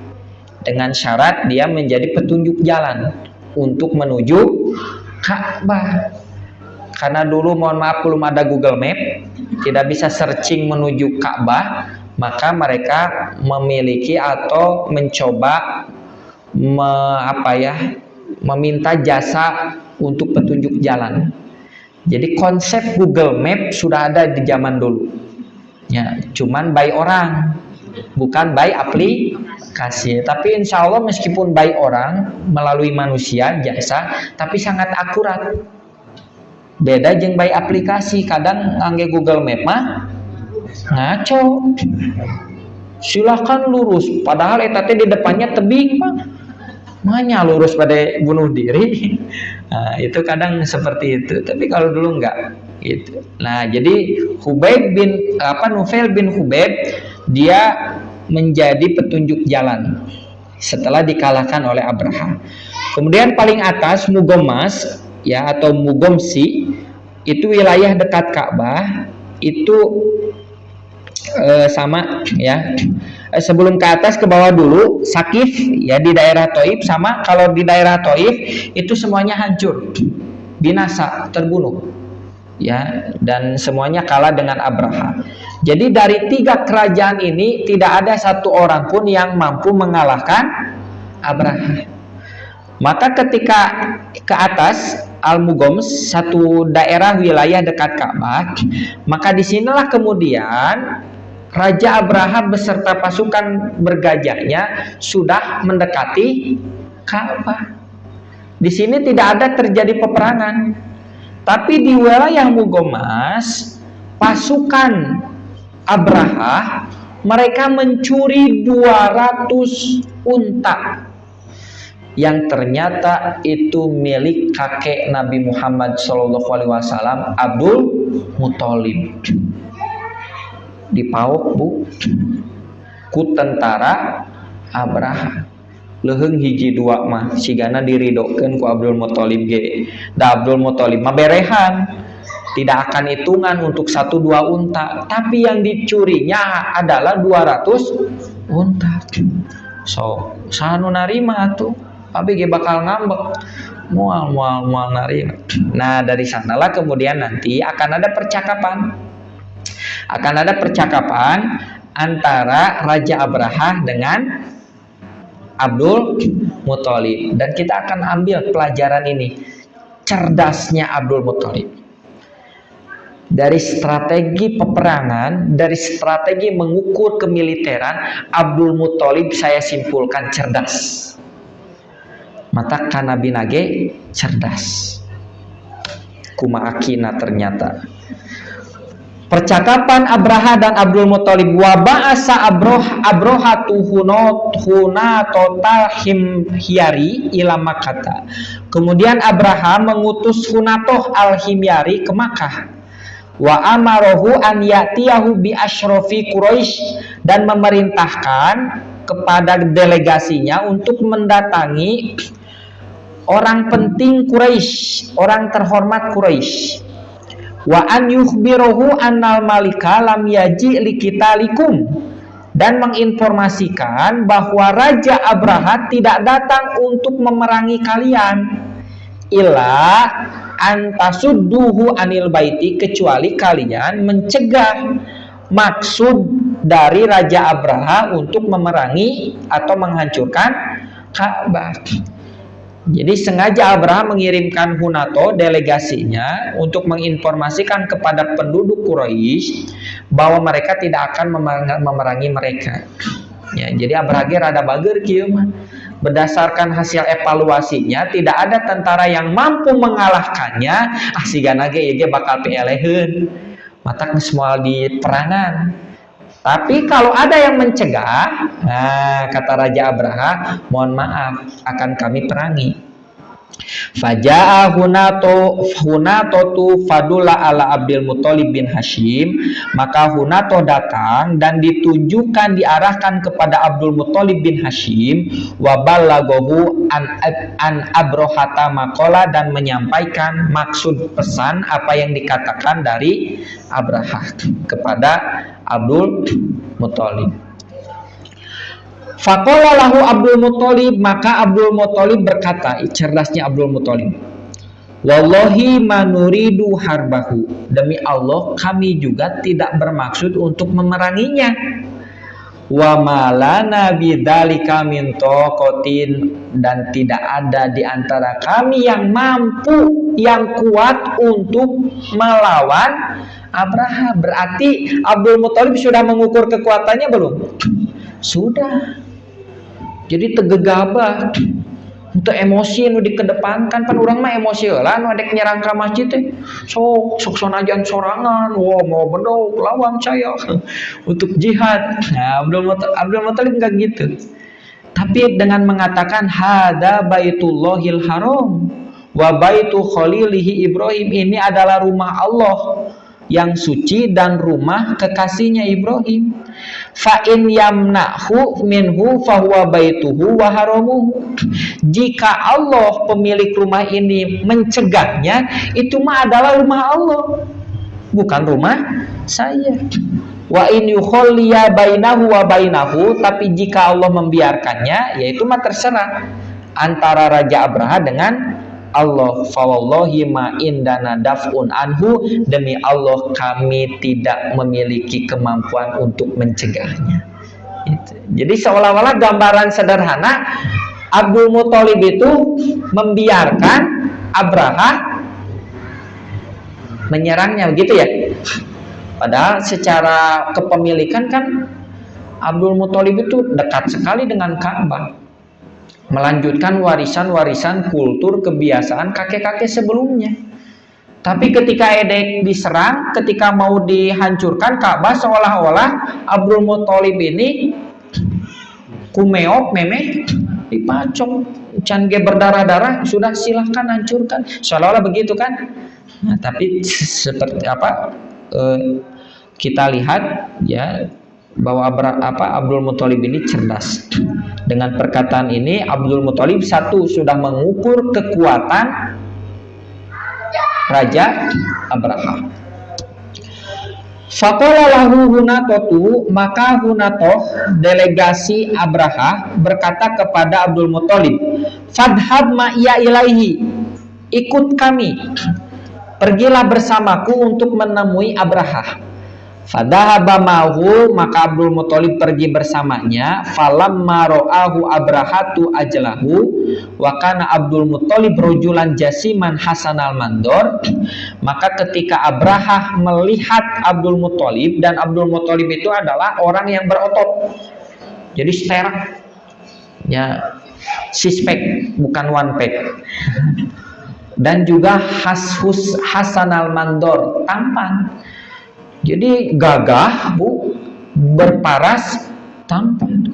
dengan syarat dia menjadi petunjuk jalan untuk menuju Ka'bah. Karena dulu mohon maaf belum ada Google Map, tidak bisa searching menuju Ka'bah, maka mereka memiliki atau mencoba meminta jasa untuk petunjuk jalan. Jadi konsep Google Map sudah ada di zaman dulu. Ya, cuman by orang, bukan by aplikasi. Tapi insya Allah meskipun by orang melalui manusia jasa, tapi sangat akurat. Beda jeung by aplikasi, kadang ngangge Google Map mah ngaco. Silakan lurus, padahal eta teh di depannya tebing, Pak. Makanya lurus pada bunuh diri. Nah, itu kadang seperti itu. Tapi kalau dulu enggak gitu. Nah, jadi Nufail bin Khubayb dia menjadi petunjuk jalan setelah dikalahkan oleh Abraha. Kemudian paling atas Mugomas ya atau Mugomsi, itu wilayah dekat Ka'bah, itu sama ya. Sebelum ke atas ke bawah dulu Sakif ya di daerah Thaif, sama kalau di daerah Thaif itu semuanya hancur, binasa, terbunuh ya, dan semuanya kalah dengan Abraha. Jadi dari 3 kerajaan ini tidak ada satu orang pun yang mampu mengalahkan Abraha. Maka ketika ke atas Al-Mugoms, satu daerah wilayah dekat Ka'bah, maka disinilah kemudian Raja Abraha beserta pasukan bergajahnya sudah mendekati Ka'bah. Di sini tidak ada terjadi peperangan, tapi di wilayah Mugomas, pasukan Abraha mereka mencuri 200 unta yang ternyata itu milik kakek Nabi Muhammad SAW, Abdul Muthalib. Dipauk bu ku tentara Abraha. Leuheung hiji dua mah sigana diridokeun ku Abdul Muthalib ge. Da Abdul Muthalib mah berehan, tidak akan hitungan untuk 1-2 unta, tapi yang dicurinya adalah 200 unta. So sanu narima tuh, tapi ge bakal ngambek, mual narima. Nah dari sanalah kemudian nanti akan ada percakapan antara Raja Abraha dengan Abdul Muthalib, dan kita akan ambil pelajaran ini, cerdasnya Abdul Muthalib. Dari strategi peperangan, dari strategi mengukur kemiliteran, Abdul Muthalib saya simpulkan cerdas. Mata Nabi nage cerdas. Kumaakina ternyata. Percakapan Abraha dan Abdul Muthalib, wa ba'asa Abraha tuhuna total himyari ila Makkah. Kemudian Abraha mengutus Hunatoh al-Himyari ke Makkah. Wa amarohu an ya'tiyahu bi asyrafi Quraisy, dan memerintahkan kepada delegasinya untuk mendatangi orang penting Quraisy, orang terhormat Quraisy. Wa an yukhbiruhu annal malika lam yaji likitalikum, dan menginformasikan bahwa Raja Abraha tidak datang untuk memerangi kalian, illa antasudduhu anil baiti, kecuali kalian mencegah maksud dari Raja Abraha untuk memerangi atau menghancurkan Ka'bah. Jadi sengaja Abraha mengirimkan Hunato delegasinya untuk menginformasikan kepada penduduk Quraisy bahwa mereka tidak akan memerangi mereka. Ya, jadi Abraha rada bager kieu mah. Berdasarkan hasil evaluasinya tidak ada tentara yang mampu mengalahkannya. Sigana ge bakal pieleheun. Matak geus moal di perangan. Tapi kalau ada yang mencegah, nah, kata Raja Abraha, mohon maaf, akan kami perangi. Faja'a Hunato tu fadula ala Abdul Muthalib bin Hashim, maka Hunato datang dan ditunjukkan diarahkan kepada Abdul Muthalib bin Hashim, wa ballaghahu an Abrahata maqala, dan menyampaikan maksud pesan apa yang dikatakan dari Abraha kepada Abdul Muthalib. Faqala lahu Abdul Muthalib, maka Abdul Muthalib berkata, cerdasnya Abdul Muthalib, wallahi manuridu harbahu, demi Allah kami juga tidak bermaksud untuk memeranginya. Wa malana bidzalika min taqatin, dan tidak ada di antara kami yang mampu, yang kuat untuk melawan Abraha. Berarti Abdul Muthalib sudah mengukur kekuatannya belum? Sudah. Jadi tegegabah untuk emosi nu dikedepankan, pan urang mah emosi heula nu adek nyerang ka masjid teh sok sonajan sorangan, wah mau bedog lawan saya untuk jihad. Nah, Abdul Muthalib enggak gitu. Tapi dengan mengatakan hada baitullahil haram wa baitu khalilihi Ibrahim, ini adalah rumah Allah yang suci dan rumah kekasihnya Ibrahim. Fa in yamnahu minhu fahuwa baituhu wa haramuhu. Jika Allah pemilik rumah ini mencegahnya, itu mah adalah rumah Allah, bukan rumah saya. Wa in yukhalliya bainahu wa bainahu, tapi jika Allah membiarkannya, yaitu mah terserah antara Raja Abraha dengan Allah. Fawallahi ma indana daf'un anhu, demi Allah kami tidak memiliki kemampuan untuk mencegahnya. Jadi seolah-olah gambaran sederhana, Abdul Muthalib itu membiarkan Abraha menyerangnya, begitu ya. Padahal secara kepemilikan kan Abdul Muthalib itu dekat sekali dengan Ka'bah, melanjutkan warisan-warisan kultur kebiasaan kakek-kakek sebelumnya. Tapi ketika Edek diserang, ketika mau dihancurkan Ka'bah, seolah-olah Abdul Muthalib ini kumeok memeh dipacok, can ge berdarah-darah, sudah silahkan hancurkan, seolah-olah begitu kan. Nah, tapi seperti apa kita lihat ya, bahwa Abdul Muthalib ini cerdas. Dengan perkataan ini Abdul Muthalib satu sudah mengukur kekuatan Raja Abraha. Faqala lahu Hunatotu, maka Hunatoh delegasi Abraha berkata kepada Abdul Muthalib, fadhhab ma'iya ilaihi, ikut kami, pergilah bersamaku untuk menemui Abraha. Fadhahaba ma'hu, maka Abdul Muthalib pergi bersamanya. Falamma ra'ahu Abrahatu ajlahu, wa kana Abdul Muthalib rajulan jasiman hasanal mandor. Maka ketika Abraha melihat Abdul Muthalib, dan Abdul Muthalib itu adalah orang yang berotot, jadi sterak ya, six pack bukan one pack, dan juga hasanal mandor, tampan. Jadi gagah bu, berparas, tampan.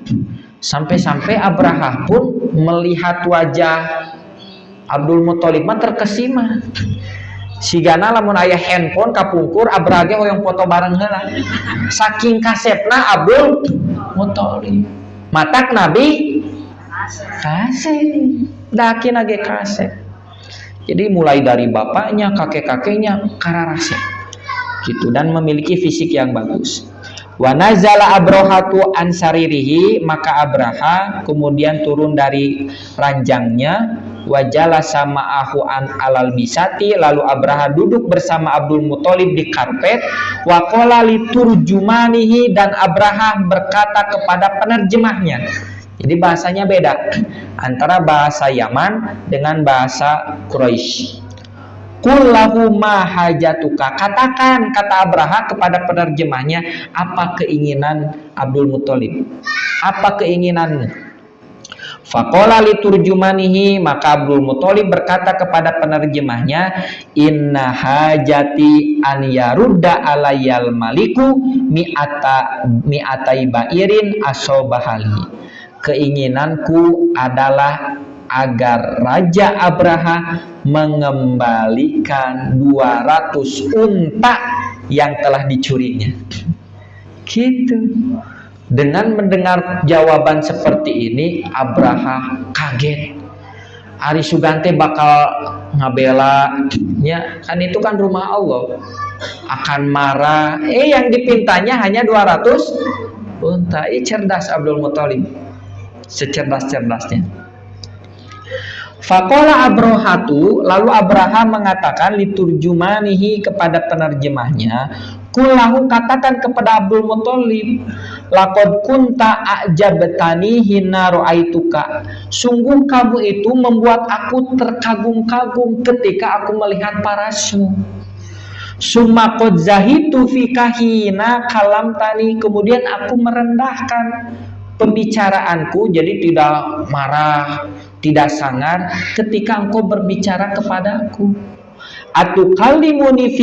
Sampai-sampai Abraha pun melihat wajah Abdul Muthalib mah terkesima. Sigana lamun aya handphone kapungkur, Abraha ge hoyong foto bareng heula. Saking kasepna Abdul Muthalib. Matak Nabi kasep, dakina ge kasep. Jadi mulai dari bapaknya, kakek-kakeknya kararasep gitu, dan memiliki fisik yang bagus. Wa nazala Abrahatu an saririhi, maka Abraha kemudian turun dari ranjangnya. Wajala sama ahu an alal bisati, lalu Abraha duduk bersama Abdul Muthalib di karpet. Wa qala liturjumanihi, dan Abraha berkata kepada penerjemahnya. Jadi bahasanya beda antara bahasa Yaman dengan bahasa Quraisy. Qul lahu ma hajatuka, katakan, kata Abraha kepada penerjemahnya, apa keinginan Abdul Muthalib, apa keinginanmu? Faqala liturjumanihi, maka Abdul Muthalib berkata kepada penerjemahnya, inna hajati an yarudda alayyal maliku mi'atai bairin asobahali. Keinginanku adalah agar Raja Abraha mengembalikan 200 unta yang telah dicurinya. Gitu. Dengan mendengar jawaban seperti ini, Abraha kaget. Ari Sugante bakal ngabela, ya kan itu kan rumah Allah, akan marah. Yang dipintanya hanya 200 unta. Cerdas Abdul Muthalib, secerdas-cerdasnya. Faqala Abrahatu, lalu Abraha mengatakan liturjumanihi kepada penerjemahnya, kulahu, katakan kepada Abdul Muthalib, laqad kunta a'jabtani hina ra'aituka, sungguh kamu itu membuat aku terkagum-kagum ketika aku melihat parasmu. Summa qad zahitu fika hina kalamtani, kemudian aku merendahkan pembicaraanku, jadi tidak marah, tidak sangar ketika engkau berbicara kepadaku. Atukallimuni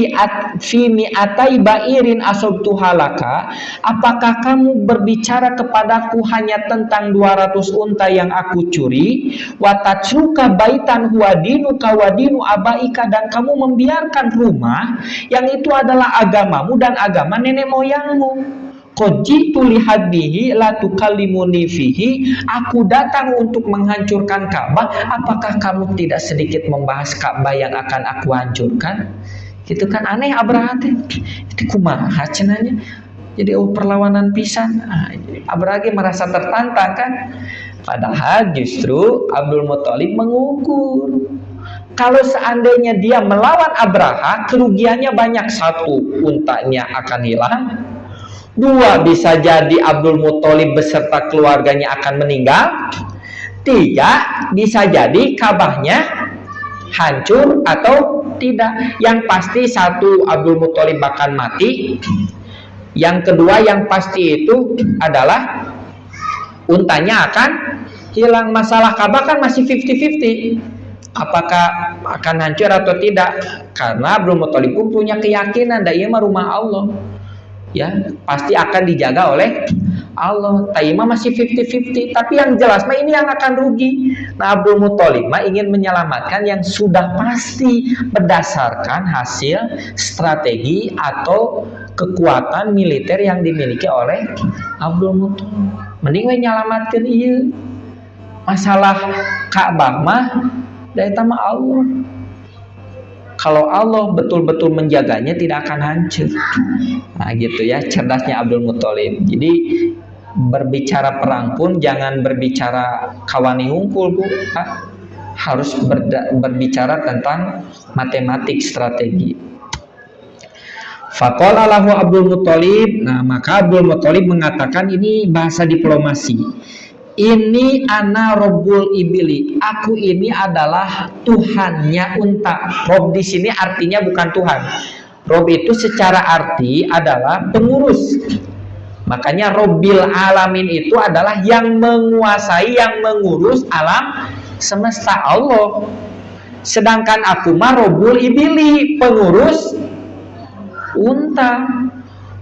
fi mi'atai bairin asobtuhalaka, apakah kamu berbicara kepadaku hanya tentang 200 unta yang aku curi? Watatsuka baitan huwa dinuka wa dinu abaika, dan kamu membiarkan rumah yang itu adalah agamamu dan agama nenek moyangmu. Qojitu lihadbihi la tukallimuni fihi, aku datang untuk menghancurkan Ka'bah, apakah kamu tidak sedikit membahas Ka'bah yang akan aku hancurkan? Gitu kan, aneh Abraha teh. Itu kumaha cenanya. Jadi perlawanan pisan. Abraha merasa tertantang kan. Padahal justru Abdul Muthalib mengukur, kalau seandainya dia melawan Abraha, kerugiannya banyak. 1, untanya akan hilang. 2, bisa jadi Abdul Muthalib beserta keluarganya akan meninggal. 3, bisa jadi Ka'bahnya hancur atau tidak. Yang pasti 1, Abdul Muthalib akan mati. Yang kedua yang pasti itu adalah untanya akan hilang. Masalah Ka'bah kan masih 50-50. Apakah akan hancur atau tidak? Karena Abdul Muthalib pun punya keyakinan ieu mah rumah Allah. Ya, pasti akan dijaga oleh Allah. Taimah masih 50-50, tapi yang jelas mah ini yang akan rugi. Nah, Abdul Muthalib mah ingin menyelamatkan yang sudah pasti berdasarkan hasil strategi atau kekuatan militer yang dimiliki oleh Abdul Muthalib. Mending we nyelamatkeun ieu. Masalah Ka'bah mah da eta mah Allah. Kalau Allah betul-betul menjaganya, tidak akan hancur. Nah gitu ya, cerdasnya Abdul Muthalib. Jadi berbicara perang pun jangan berbicara kawani hungkul, Bu. Harus berbicara tentang matematik strategi. Faqala lahu Abdul Muthalib, nah maka Abdul Muthalib mengatakan, ini bahasa diplomasi. Ini ana Robbul ibili, aku ini adalah Tuhannya unta. Rob di sini artinya bukan Tuhan. Rob itu secara arti adalah pengurus. Makanya Robbil alamin itu adalah yang menguasai, yang mengurus alam semesta, Allah. Sedangkan aku mah Robbul ibili, pengurus unta.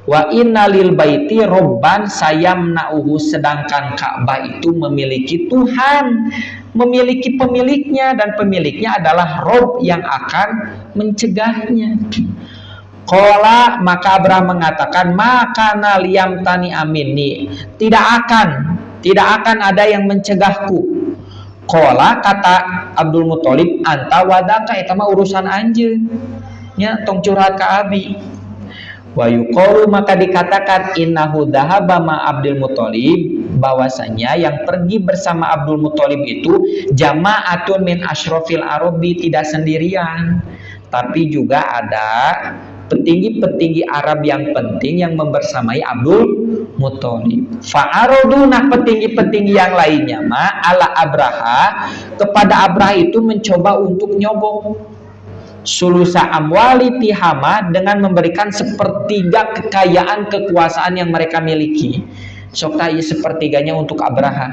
Wa inna lil baiti robban sayamna'uhu, sedangkan Ka'bah itu memiliki Tuhan, memiliki pemiliknya, dan pemiliknya adalah Rob yang akan mencegahnya. Qala, maka Abraham mengatakan, maka naliyam tani amini, tidak akan ada yang mencegahku. Qala, kata Abdul Muthalib, anta wadaka, eta mah urusan anjeun nya, tong curhat ka abi. Wa yuqalu, maka dikatakan, innahu dhahaba ma Abdul Muthalib, bahwasanya yang pergi bersama Abdul Muthalib itu jama'atun min asyrafil arabi, tidak sendirian, tapi juga ada petinggi-petinggi Arab yang penting yang membersamai Abdul Muthalib. Fa'araduna petinggi-petinggi yang lainnya ala Abraha, kepada Abraha itu mencoba untuk nyogok sulusa amwali Tihama, dengan memberikan sepertiga kekayaan kekuasaan yang mereka miliki. Sokta sepertiganya untuk Abraha.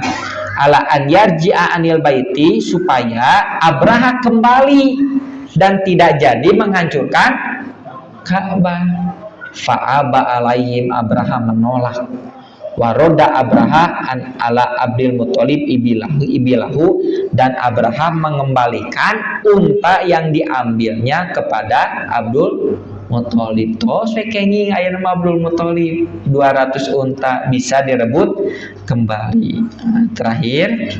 Ala an yarji'a anil baiti, supaya Abraha kembali dan tidak jadi menghancurkan Ka'bah. Fa'aba alaihim, Abraha menolak. Waroda Abraha an ala Abdul Muthalib ibilahu, dan Abraha mengembalikan unta yang diambilnya kepada Abdul Muthalib. Tos kenging aya nama Abdul Muthalib, 200 unta bisa direbut kembali. Terakhir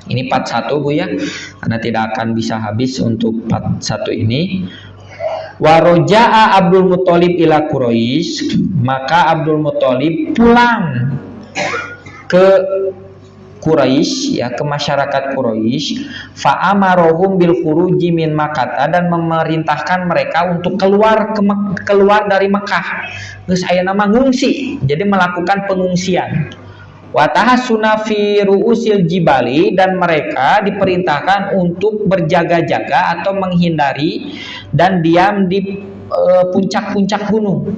ini part 1 Bu ya, karena tidak akan bisa habis untuk part 1 ini. Waroja'a Abdul Muthalib ila Quraisy, maka Abdul Muthalib pulang ke Quraisy, ya, ke masyarakat Quraisy. Fa'amarohum bil khuruji min Makkah, dan memerintahkan mereka untuk keluar dari Mekah. Geus aya nama ngungsi, jadi melakukan pengungsian. Watahasuna fi ru'usil jibali, dan mereka diperintahkan untuk berjaga-jaga atau menghindari dan diam di puncak-puncak gunung.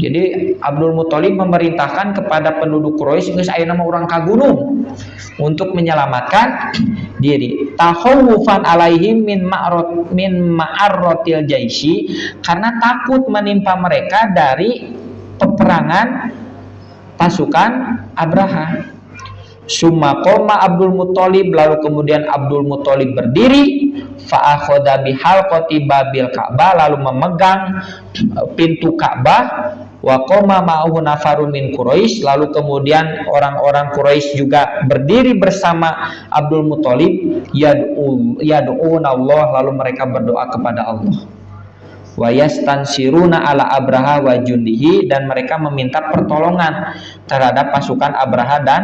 Jadi Abdul Muthalib memerintahkan kepada penduduk Quraisy, geus aya nama urang ka gunung, untuk menyelamatkan diri. Tahawufan alaihim min ma'arratil jaisi, karena takut menimpa mereka dari peperangan pasukan Abraha. Summa qoma Abdul Muthalib, lalu kemudian Abdul Muthalib berdiri. Fa'akhoda bihalqati babil Ka'bah, lalu memegang pintu Ka'bah. Wa qoma ma'ahu nafarun min Quraisy, lalu kemudian orang-orang Quraisy juga berdiri bersama Abdul Muthalib. Yad'un Allah, lalu mereka berdoa kepada Allah. Wa yastansiruna ala Abraha wa jundihi, dan mereka meminta pertolongan terhadap pasukan Abraha dan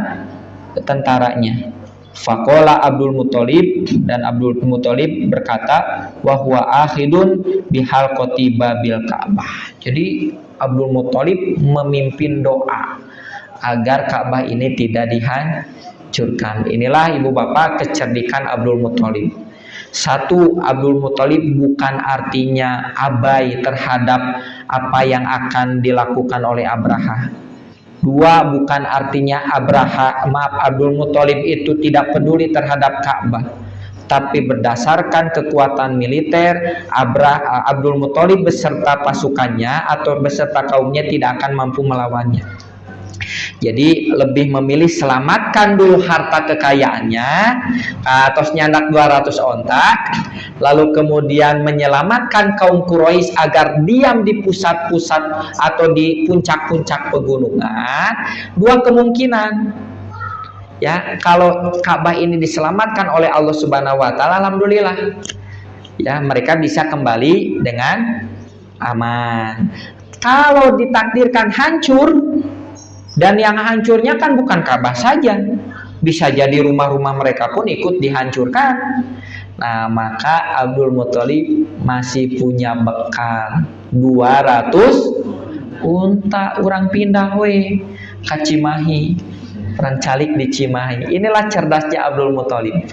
tentaranya. Faqala Abdul Muthalib, dan Abdul Muthalib berkata, wa huwa akhidun bihalqati babil Ka'bah. Jadi Abdul Muthalib memimpin doa agar Ka'bah ini tidak dihancurkan. Inilah ibu bapak kecerdikan Abdul Muthalib. Satu, Abdul Muthalib bukan artinya abai terhadap apa yang akan dilakukan oleh Abraha. Dua, bukan artinya Abdul Muthalib itu tidak peduli terhadap Ka'bah. Tapi berdasarkan kekuatan militer, Abdul Muthalib beserta pasukannya atau beserta kaumnya tidak akan mampu melawannya. Jadi lebih memilih selamatkan dulu harta kekayaannya, atau nyandak 200 ontak, lalu kemudian menyelamatkan kaum Quraisy agar diam di pusat-pusat atau di puncak-puncak pegunungan. Dua kemungkinan, ya, kalau Ka'bah ini diselamatkan oleh Allah Subhanahu wa taala, alhamdulillah, ya, mereka bisa kembali dengan aman. Kalau ditakdirkan hancur, dan yang hancurnya kan bukan Ka'bah saja, bisa jadi rumah-rumah mereka pun ikut dihancurkan. Nah, maka Abdul Muthalib masih punya bekal 200 unta, orang pindah we ka Cimahi, perang calik di Cimahi. Inilah cerdasnya Abdul Muthalib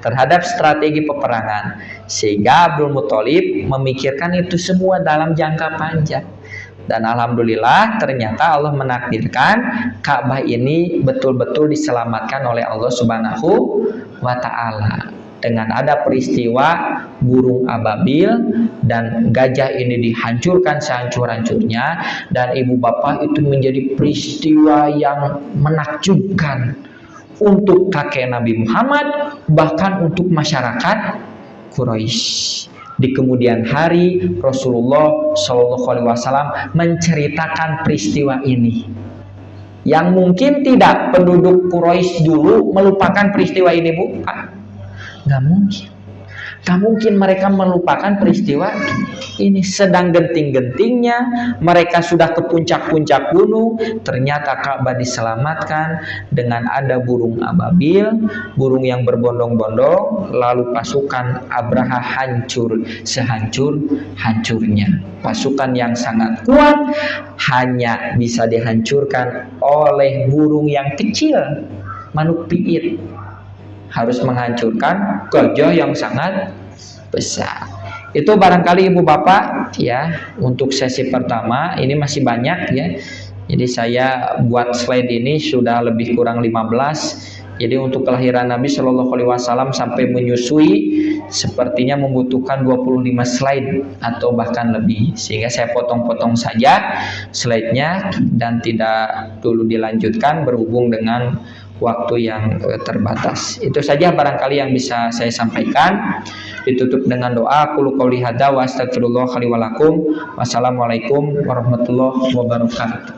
terhadap strategi peperangan, sehingga Abdul Muthalib memikirkan itu semua dalam jangka panjang. Dan alhamdulillah ternyata Allah menakdirkan Ka'bah ini betul-betul diselamatkan oleh Allah Subhanahu wa ta'ala. Dengan ada peristiwa burung ababil dan gajah ini dihancurkan sehancur-hancurnya, dan ibu bapak itu menjadi peristiwa yang menakjubkan untuk kakek Nabi Muhammad, bahkan untuk masyarakat Quraisy. Di kemudian hari Rasulullah SAW menceritakan peristiwa ini, yang mungkin tidak penduduk Quraisy dulu melupakan peristiwa ini, Bu. Nggak mungkin. Gak mungkin mereka melupakan peristiwa ini. Sedang genting-gentingnya mereka sudah ke puncak-puncak gunung, ternyata Ka'bah diselamatkan dengan ada burung ababil, burung yang berbondong-bondong, lalu pasukan Abraha hancur sehancur-hancurnya. Pasukan yang sangat kuat hanya bisa dihancurkan oleh burung yang kecil, manuk piit. Harus menghancurkan gajah yang sangat besar. Itu barangkali Ibu Bapak ya untuk sesi pertama. Ini masih banyak ya. Jadi saya buat slide ini sudah lebih kurang 15. Jadi untuk kelahiran Nabi Shallallahu Alaihi Wasallam sampai menyusui sepertinya membutuhkan 25 slide atau bahkan lebih, sehingga saya potong-potong saja slide-nya dan tidak dulu dilanjutkan berhubung dengan waktu yang terbatas. Itu saja barangkali yang bisa saya sampaikan. Ditutup dengan doa. Qul qouli hadza wa astaghfirullah li wa lakum. Wassalamualaikum warahmatullahi wabarakatuh.